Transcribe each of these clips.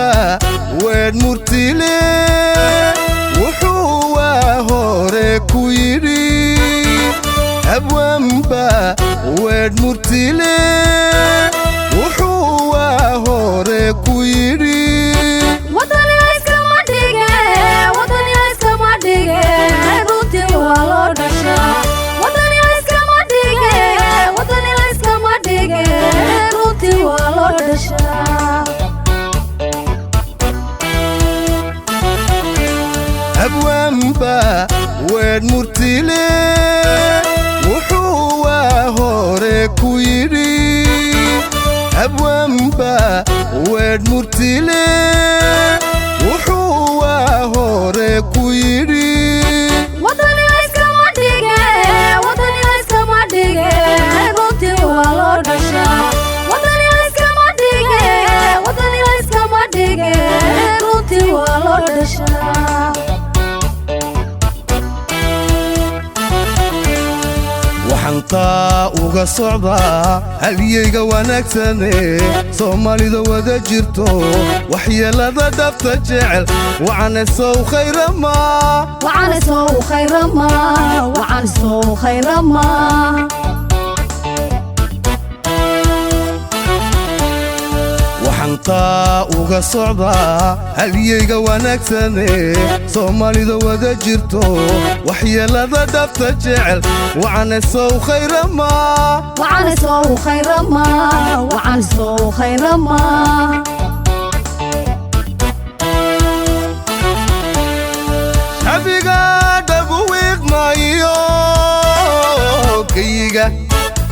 با وين مرتيلي وحوا هوريك ويري أبوان با وين مرتيلي وحوا هوريك ويري وطني ليس ما ديجي وطني ليس ما ديجي روتي والله دشا وطني ليس ما ديجي وطني ليس ما ديجي روتي والله دشا أبوان با وين مرتيلي وحوا هوريك ويري أبوان با وين مرتيلي وحوا هوريك ويري وطني ليس ما ديجي وطني ليس ما ديجي روتي والله دشا وطني ليس ما ديجي وطني ليس ما ديجي روتي والله دشا وحنطا uga socda haliyeyga wanaagsanee Soomaalida wada jirto waxyeelada dafta jecel waxana soo khayrama وعن سو خير ما وعن سو خير ما وحنطا uga socda haliyeyga wanaagsanee Soomaalida wada jirto waxyeelada dafta jecel waxana soo khayrama وعن سو خير ما وعن سو خير ما شعبيغا دبويق مايو كيغا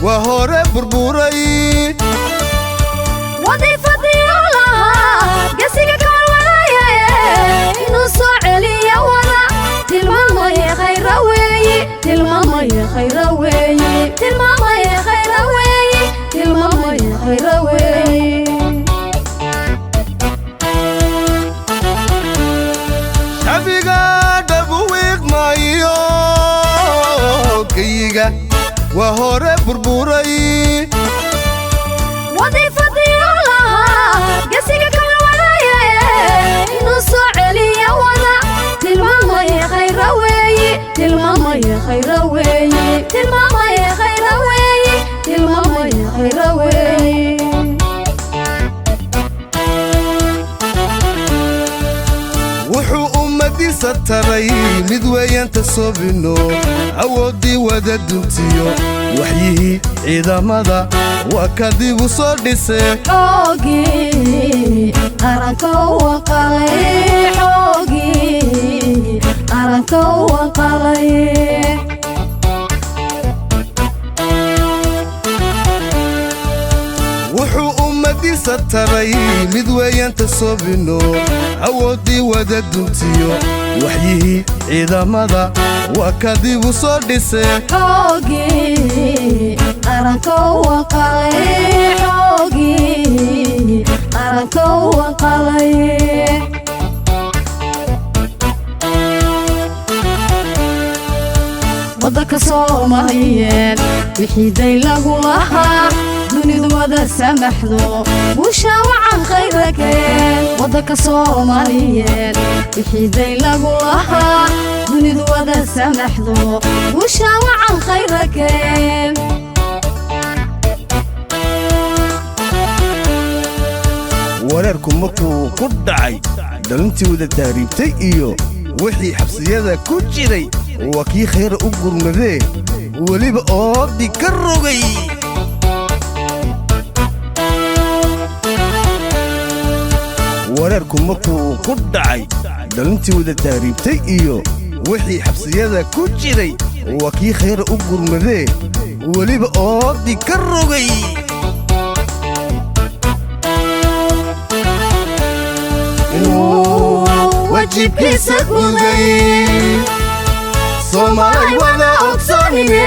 وهوري بربوري وظيفتي لها قسيك كان ورايا إنو سعلي يا ورا تلماما يا خير وي تلماما يا خير وي تلماما يا خير وي تلماما يا خير وي شعبيغا دبويق مايو كيغا وهوري بربوري وظيفتي لها قسيك كان ورايا إنو سعلي يا ورا تلماما يا خير وي تلماما يا خير وي تلماما يا خير وي تلماما يا خير وي wuxuu ummadiisa taray mid weeyanta soobino awoodii wada duntiyo waxyihii ciidamada waa kadib u soo dhisay xoogii qaranka waqalay xoogii qaranka waqalay wuxuu ummadiisa taray mid weeyanta soobino awoodii wada duntiyo waxyihii ciidamada waa kadib u soo dhisay xoogii qaranka waqalay xoogii qaranka waqalay waddanka Soomaaliyeed wixii day lagu lahaa dunidu wada samaxdo busha wacan khayrakeen waddanka Soomaaliyeed wixii day lagu lahaa dunidu wada samaxdo busha wacan khayrakeen wareerku markuu ku dhacay dhalintii wada taariibtay iyo wixii xabsiyada ku jiray waa kii khayr u gurmadee weliba oodii ka rogay wareerku markuu ku dhacay dhalintii wada taariibtay iyo wixii xabsiyada ku jiray waa kii khayr u gurmadee weliba oodii ka rogay wajibkiisa guday Soomaali wada ogsoonine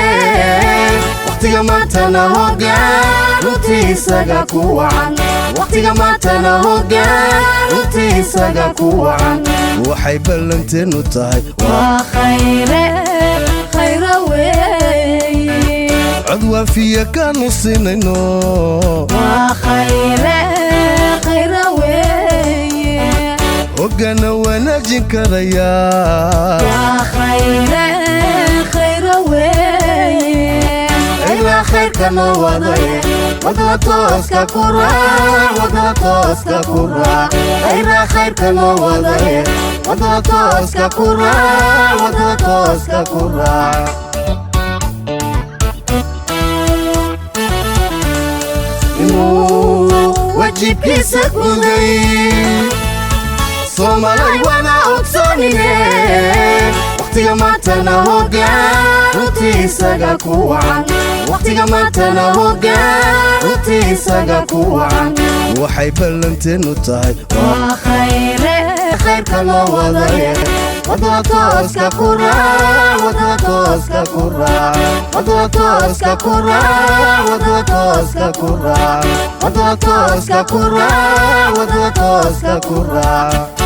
waqtiga maantana hoggaan runtii isaga ku wacan waqtiga maantana hoggaan runtii isaga ku wacan waxay ballanteenu tahay waa khayre khayra weeye cod waafiya kaanu siinayno waa khayre khayra weeye waafajin karayaa waa khayr weeye ilaa khayrka noo wadaye wadada tooska ku raac wadada tooska ku raac ilaa khayrka noo wadaye wadada tooska ku raac wadada tooska ku raac inuu wajibkiisa guday Soomaali wada ogsoonine waqtiga maantana hoggaan runtii isaga ku wacan waqtiga maantana hoggaan runtii isaga ku wacan waxay ballanteenu tahay waa khayrka loo wadaye wadada tooska ku raac wadada tooska ku raac wadada tooska ku raac wadada tooska ku raac wadada tooska ku raac wadada tooska ku raac